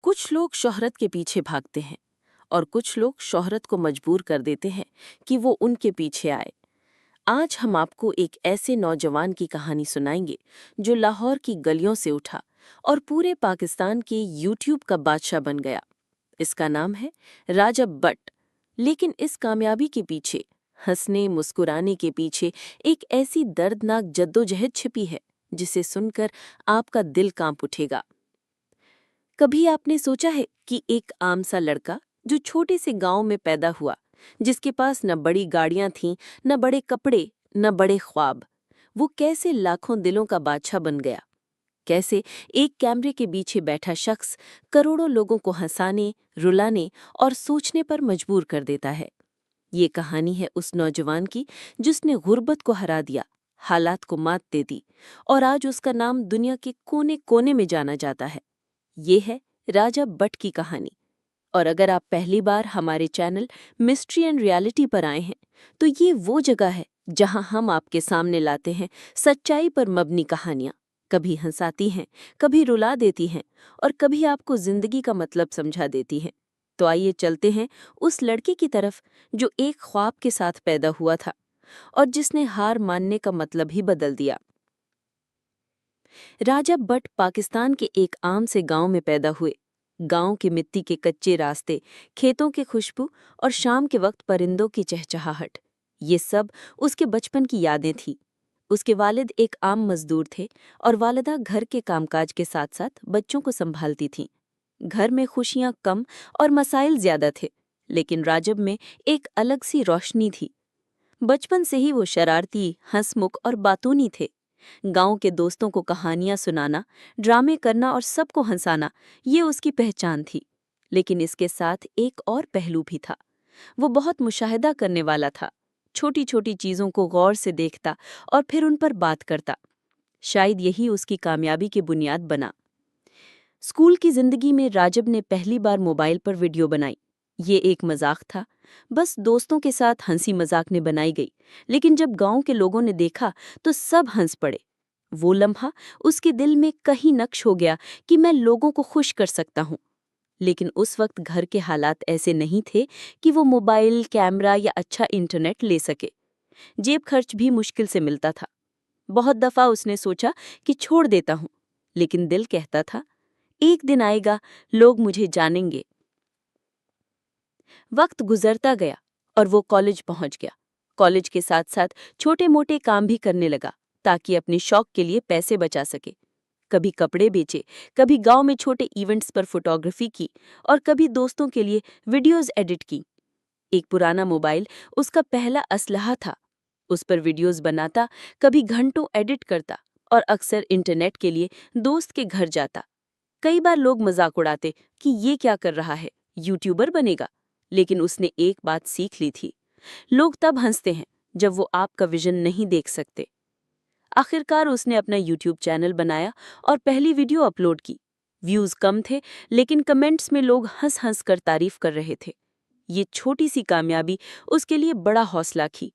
कुछ लोग शोहरत के पीछे भागते हैं और कुछ लोग शोहरत को मजबूर कर देते हैं कि वो उनके पीछे आए। आज हम आपको एक ऐसे नौजवान की कहानी सुनाएंगे जो लाहौर की गलियों से उठा और पूरे पाकिस्तान के यूट्यूब का बादशाह बन गया। इसका नाम है राजब बट। लेकिन इस कामयाबी के पीछे, हंसने मुस्कुराने के पीछे एक ऐसी दर्दनाक जद्दोजहद छिपी है जिसे सुनकर आपका दिल कांप उठेगा। कभी आपने सोचा है कि एक आम सा लड़का जो छोटे से गांव में पैदा हुआ, जिसके पास न बड़ी गाड़ियां थीं, न बड़े कपड़े, न बड़े ख्वाब, वो कैसे लाखों दिलों का बादशाह बन गया? कैसे एक कैमरे के पीछे बैठा शख्स करोड़ों लोगों को हंसाने, रुलाने और सोचने पर मजबूर कर देता है? ये कहानी है उस नौजवान की जिसने गुर्बत को हरा दिया, हालात को मात दे दी और आज उसका नाम दुनिया के कोने कोने में जाना जाता है। ये है राजब बट की कहानी। और अगर आप पहली बार हमारे चैनल मिस्ट्री एंड रियलिटी पर आए हैं, तो ये वो जगह है जहां हम आपके सामने लाते हैं सच्चाई पर मबनी कहानियां। कभी हंसाती हैं, कभी रुला देती हैं और कभी आपको जिंदगी का मतलब समझा देती हैं। तो आइए चलते हैं उस लड़के की तरफ जो एक ख्वाब के साथ पैदा हुआ था और जिसने हार मानने का मतलब ही बदल दिया। राजब बट पाकिस्तान के एक आम से गांव में पैदा हुए। गांव के मिट्टी के कच्चे रास्ते, खेतों की खुशबू और शाम के वक्त परिंदों की चहचहाहट, ये सब उसके बचपन की यादें थीं। उसके वालिद एक आम मजदूर थे और वालिदा घर के कामकाज के साथ साथ बच्चों को संभालती थीं। घर में खुशियां कम और मसाइल ज्यादा थे, लेकिन राजब में एक अलग सी रोशनी थी। बचपन से ही वो शरारती, हंसमुख और बातूनी थे। गांव के दोस्तों को कहानियां सुनाना, ड्रामे करना और सबको हंसाना, ये उसकी पहचान थी। लेकिन इसके साथ एक और पहलू भी था। वो बहुत मुशाहिदा करने वाला था। छोटी छोटी चीजों को गौर से देखता और फिर उन पर बात करता। शायद यही उसकी कामयाबी की बुनियाद बना। स्कूल की जिंदगी में राजब ने पहली बार मोबाइल पर वीडियो बनाई। ये एक मजाक था, बस दोस्तों के साथ हंसी मजाक ने बनाई गई। लेकिन जब गांव के लोगों ने देखा तो सब हंस पड़े। वो लम्हा उसके दिल में कहीं नक्श हो गया कि मैं लोगों को खुश कर सकता हूँ। लेकिन उस वक्त घर के हालात ऐसे नहीं थे कि वो मोबाइल, कैमरा या अच्छा इंटरनेट ले सके। जेब खर्च भी मुश्किल से मिलता था। बहुत दफा उसने सोचा कि छोड़ देता हूँ, लेकिन दिल कहता था एक दिन आएगा, लोग मुझे जानेंगे। वक्त गुजरता गया और वो कॉलेज पहुंच गया। कॉलेज के साथ साथ छोटे मोटे काम भी करने लगा ताकि अपने शौक के लिए पैसे बचा सके। कभी कपड़े बेचे, कभी गांव में छोटे इवेंट्स पर फोटोग्राफी की और कभी दोस्तों के लिए वीडियोज एडिट की। एक पुराना मोबाइल उसका पहला असलहा था। उस पर वीडियोज बनाता, कभी घंटों एडिट करता और अक्सर इंटरनेट के लिए दोस्त के घर जाता। कई बार लोग मजाक उड़ाते कि ये क्या कर रहा है, यूट्यूबर बनेगा। लेकिन उसने एक बात सीख ली थी, लोग तब हंसते हैं जब वो आपका विजन नहीं देख सकते। आखिरकार उसने अपना यूट्यूब चैनल बनाया और पहली वीडियो अपलोड की। व्यूज कम थे, लेकिन कमेंट्स में लोग हंस हंस कर तारीफ कर रहे थे। ये छोटी सी कामयाबी उसके लिए बड़ा हौसला थी।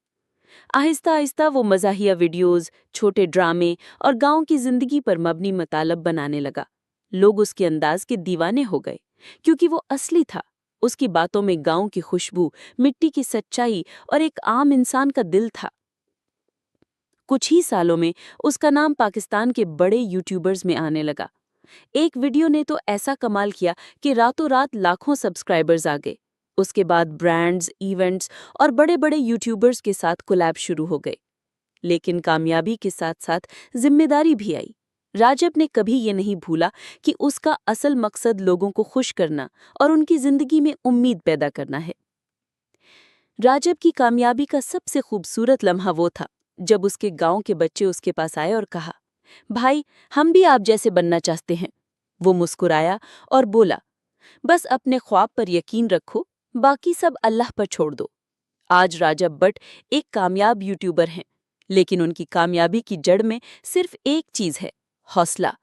आहिस्ता आहिस्ता वो मज़ाहिया वीडियोस, छोटे ड्रामे और गांव की जिंदगी पर मबनी मतालब बनाने लगा। लोग उसके अंदाज के दीवाने हो गए, क्योंकि वो असली था। उसकी बातों में गांव की खुशबू, मिट्टी की सच्चाई और एक आम इंसान का दिल था। कुछ ही सालों में उसका नाम पाकिस्तान के बड़े यूट्यूबर्स में आने लगा। एक वीडियो ने तो ऐसा कमाल किया कि रातों रात लाखों सब्सक्राइबर्स आ गए। उसके बाद ब्रांड्स, इवेंट्स और बड़े बड़े यूट्यूबर्स के साथ कोलैब शुरू हो गए। लेकिन कामयाबी के साथ साथ जिम्मेदारी भी आई। राजब ने कभी ये नहीं भूला कि उसका असल मकसद लोगों को खुश करना और उनकी जिंदगी में उम्मीद पैदा करना है। राजब की कामयाबी का सबसे खूबसूरत लम्हा वो था जब उसके गांव के बच्चे उसके पास आए और कहा, भाई, हम भी आप जैसे बनना चाहते हैं। वो मुस्कुराया और बोला, बस अपने ख्वाब पर यकीन रखो, बाकी सब अल्लाह पर छोड़ दो। आज राजब बट एक कामयाब यूट्यूबर हैं, लेकिन उनकी कामयाबी की जड़ में सिर्फ एक चीज है, हौसला।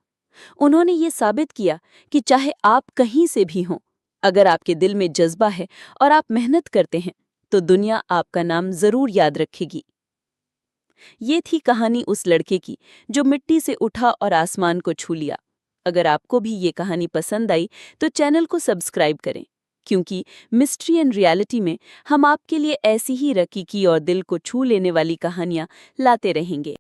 उन्होंने ये साबित किया कि चाहे आप कहीं से भी हों, अगर आपके दिल में जज्बा है और आप मेहनत करते हैं, तो दुनिया आपका नाम जरूर याद रखेगी। ये थी कहानी उस लड़के की जो मिट्टी से उठा और आसमान को छू लिया। अगर आपको भी ये कहानी पसंद आई तो चैनल को सब्सक्राइब करें, क्योंकि मिस्ट्री एंड रियलिटी में हम आपके लिए ऐसी ही रकीकी और दिल को छू लेने वाली कहानियां लाते रहेंगे।